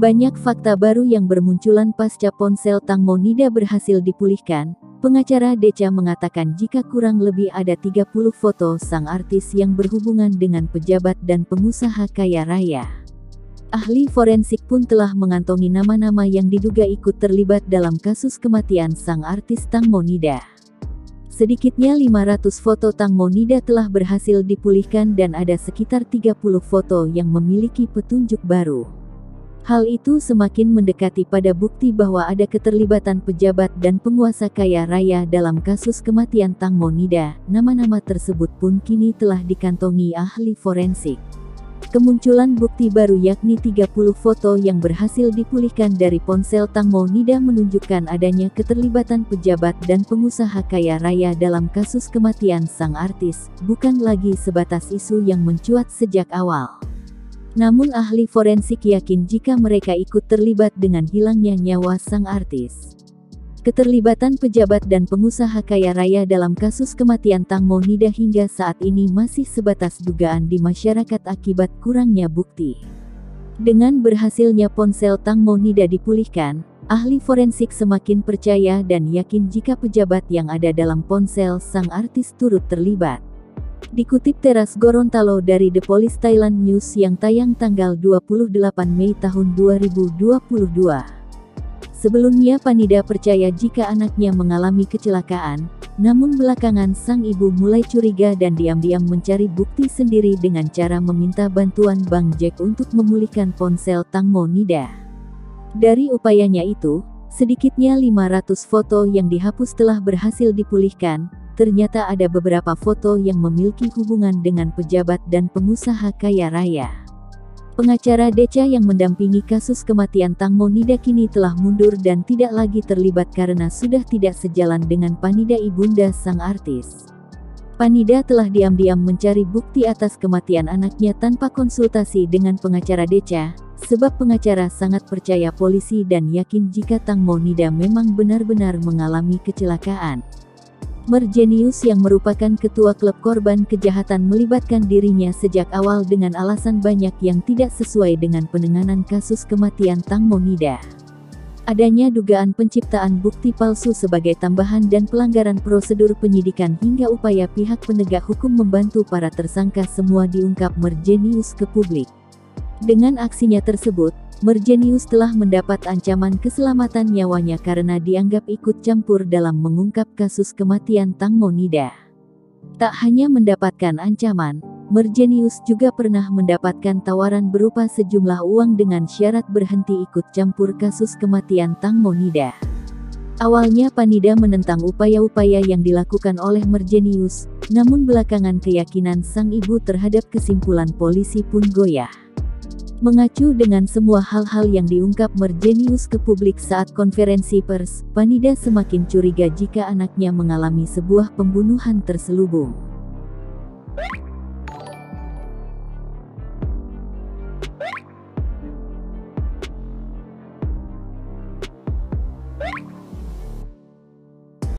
Banyak fakta baru yang bermunculan pasca ponsel Tang Monida berhasil dipulihkan. Pengacara Decha mengatakan jika kurang lebih ada 30 foto sang artis yang berhubungan dengan pejabat dan pengusaha kaya raya. Ahli forensik pun telah mengantongi nama-nama yang diduga ikut terlibat dalam kasus kematian sang artis Tang Monida. Sedikitnya 500 foto Tang Monida telah berhasil dipulihkan dan ada sekitar 30 foto yang memiliki petunjuk baru. Hal itu semakin mendekati pada bukti bahwa ada keterlibatan pejabat dan penguasa kaya raya dalam kasus kematian Tang Monida. Nama-nama tersebut pun kini telah dikantongi ahli forensik. Kemunculan bukti baru yakni 30 foto yang berhasil dipulihkan dari ponsel Tang Monida menunjukkan adanya keterlibatan pejabat dan pengusaha kaya raya dalam kasus kematian sang artis, bukan lagi sebatas isu yang mencuat sejak awal. Namun ahli forensik yakin jika mereka ikut terlibat dengan hilangnya nyawa sang artis. Keterlibatan pejabat dan pengusaha kaya raya dalam kasus kematian Tang Monida hingga saat ini masih sebatas dugaan di masyarakat akibat kurangnya bukti. Dengan berhasilnya ponsel Tang Monida dipulihkan, ahli forensik semakin percaya dan yakin jika pejabat yang ada dalam ponsel sang artis turut terlibat. Dikutip Teras Gorontalo dari The Police Thailand News yang tayang tanggal 28 Mei tahun 2022. Sebelumnya Panida percaya jika anaknya mengalami kecelakaan, namun belakangan sang ibu mulai curiga dan diam-diam mencari bukti sendiri dengan cara meminta bantuan Bang Jack untuk memulihkan ponsel Tang Monida. Dari upayanya itu, sedikitnya 500 foto yang dihapus telah berhasil dipulihkan. Ternyata ada beberapa foto yang memiliki hubungan dengan pejabat dan pengusaha kaya raya. Pengacara Decha yang mendampingi kasus kematian Tang Monida kini telah mundur dan tidak lagi terlibat karena sudah tidak sejalan dengan Panida ibunda sang artis. Panida telah diam-diam mencari bukti atas kematian anaknya tanpa konsultasi dengan pengacara Decha, sebab pengacara sangat percaya polisi dan yakin jika Tang Monida memang benar-benar mengalami kecelakaan. Mergenius yang merupakan ketua klub korban kejahatan melibatkan dirinya sejak awal dengan alasan banyak yang tidak sesuai dengan penanganan kasus kematian Tang Monida. Adanya dugaan penciptaan bukti palsu sebagai tambahan dan pelanggaran prosedur penyidikan hingga upaya pihak penegak hukum membantu para tersangka semua diungkap Mergenius ke publik. Dengan aksinya tersebut, Mergenius telah mendapat ancaman keselamatan nyawanya karena dianggap ikut campur dalam mengungkap kasus kematian Tang Monida. Tak hanya mendapatkan ancaman, Mergenius juga pernah mendapatkan tawaran berupa sejumlah uang dengan syarat berhenti ikut campur kasus kematian Tang Monida. Awalnya Panida menentang upaya-upaya yang dilakukan oleh Mergenius, namun belakangan keyakinan sang ibu terhadap kesimpulan polisi pun goyah. Mengacu dengan semua hal-hal yang diungkap Mergenius ke publik saat konferensi pers, Panida semakin curiga jika anaknya mengalami sebuah pembunuhan terselubung.